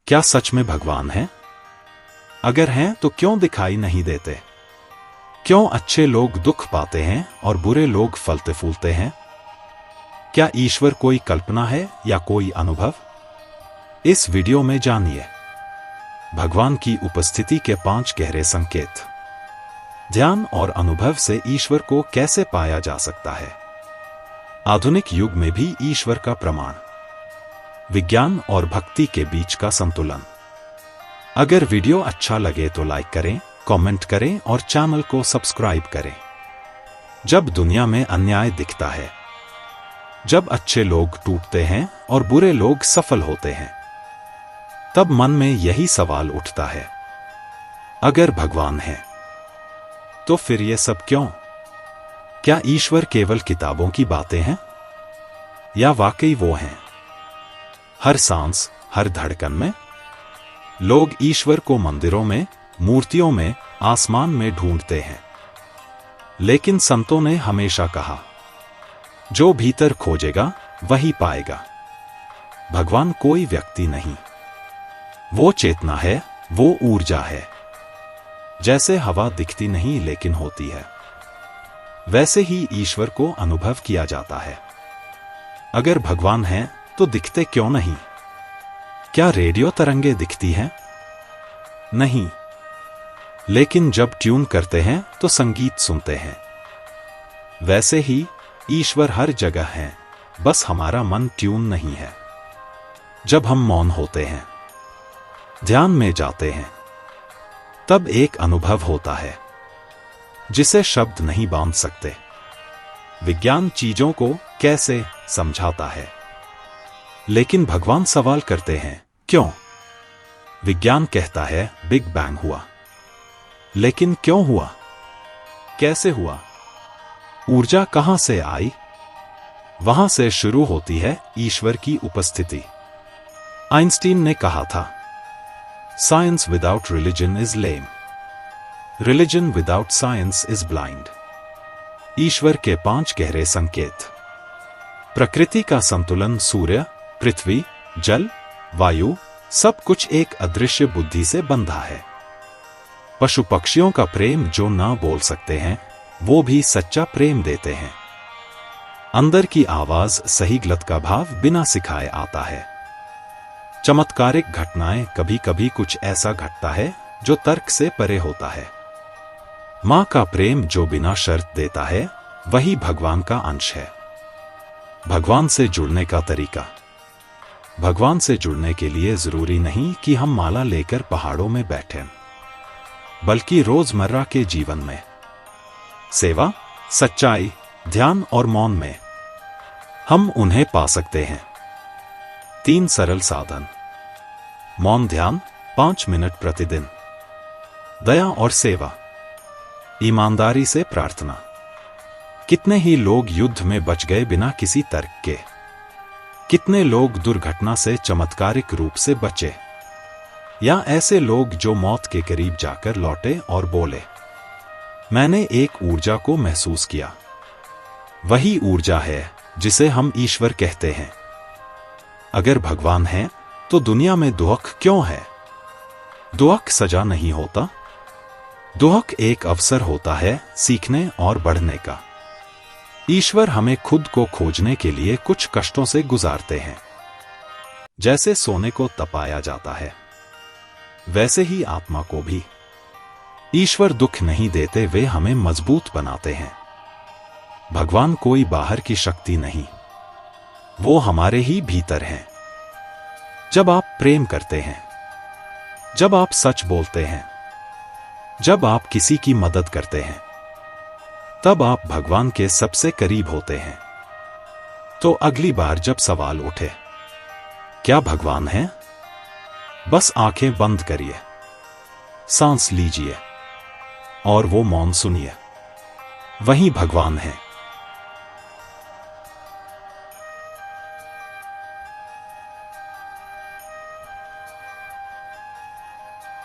क्या सच में भगवान हैं? अगर हैं तो क्यों दिखाई नहीं देते? क्यों अच्छे लोग दुख पाते हैं और बुरे लोग फलते फूलते हैं? क्या ईश्वर कोई कल्पना है या कोई अनुभव? इस वीडियो में जानिए भगवान की उपस्थिति के 5 गहरे संकेत। ध्यान और अनुभव से ईश्वर को कैसे पाया जा सकता है? आधुनिक युग में भी ईश्वर का प्रमाण। विज्ञान और भक्ति के बीच का संतुलन। अगर वीडियो अच्छा लगे तो लाइक करें, कमेंट करें और चैनल को सब्सक्राइब करें। जब दुनिया में अन्याय दिखता है, जब अच्छे लोग टूटते हैं और बुरे लोग सफल होते हैं, तब मन में यही सवाल उठता है, अगर भगवान है तो फिर ये सब क्यों? क्या ईश्वर केवल किताबों की बातें हैं या वाकई वो हैं? हर सांस, हर धड़कन में लोग ईश्वर को मंदिरों में, मूर्तियों में, आसमान में ढूंढते हैं। लेकिन संतों ने हमेशा कहा, जो भीतर खोजेगा वही पाएगा। भगवान कोई व्यक्ति नहीं, वो चेतना है, वो ऊर्जा है। जैसे हवा दिखती नहीं लेकिन होती है, वैसे ही ईश्वर को अनुभव किया जाता है। अगर भगवान है तो दिखते क्यों नहीं? क्या रेडियो तरंगे दिखती हैं? नहीं, लेकिन जब ट्यून करते हैं तो संगीत सुनते हैं। वैसे ही ईश्वर हर जगह है, बस हमारा मन ट्यून नहीं है। जब हम मौन होते हैं, ध्यान में जाते हैं, तब एक अनुभव होता है जिसे शब्द नहीं बांध सकते। विज्ञान चीजों को कैसे समझाता है, लेकिन भगवान सवाल करते हैं, क्यों? विज्ञान कहता है बिग बैंग हुआ, लेकिन क्यों हुआ? कैसे हुआ? ऊर्जा कहां से आई? वहां से शुरू होती है ईश्वर की उपस्थिति। आइंस्टीन ने कहा था, science without religion is lame, religion without science is blind. ईश्वर के 5 गहरे संकेत। प्रकृति का संतुलन। सूर्य, पृथ्वी, जल, वायु, सब कुछ एक अदृश्य बुद्धि से बंधा है। पशु पक्षियों का प्रेम जो ना बोल सकते हैं, वो भी सच्चा प्रेम देते हैं। अंदर की आवाज, सही गलत का भाव बिना सिखाए आता है। चमत्कारिक घटनाएं। कभी कभी कुछ ऐसा घटता है जो तर्क से परे होता है। मां का प्रेम जो बिना शर्त देता है, वही भगवान का अंश है। भगवान से जुड़ने का तरीका। भगवान से जुड़ने के लिए जरूरी नहीं कि हम माला लेकर पहाड़ों में बैठें, बल्कि रोजमर्रा के जीवन में, सेवा, सच्चाई, ध्यान और मौन में हम उन्हें पा सकते हैं। 3 सरल साधन। मौन ध्यान 5 मिनट प्रतिदिन। दया और सेवा। ईमानदारी से प्रार्थना। कितने ही लोग युद्ध में बच गए बिना किसी तर्क के? कितने लोग दुर्घटना से चमत्कारिक रूप से बचे? या ऐसे लोग जो मौत के करीब जाकर लौटे और बोले, मैंने एक ऊर्जा को महसूस किया। वही ऊर्जा है जिसे हम ईश्वर कहते हैं। अगर भगवान है तो दुनिया में दुख क्यों है? दुख सजा नहीं होता, दुख एक अवसर होता है सीखने और बढ़ने का। ईश्वर हमें खुद को खोजने के लिए कुछ कष्टों से गुजारते हैं। जैसे सोने को तपाया जाता है, वैसे ही आत्मा को भी। ईश्वर दुख नहीं देते, वे हमें मजबूत बनाते हैं। भगवान कोई बाहर की शक्ति नहीं, वो हमारे ही भीतर हैं। जब आप प्रेम करते हैं, जब आप सच बोलते हैं, जब आप किसी की मदद करते हैं, तब आप भगवान के सबसे करीब होते हैं। तो अगली बार जब सवाल उठे, क्या भगवान है? बस आंखें बंद करिए, सांस लीजिए और वो मौन सुनिए। वही भगवान है।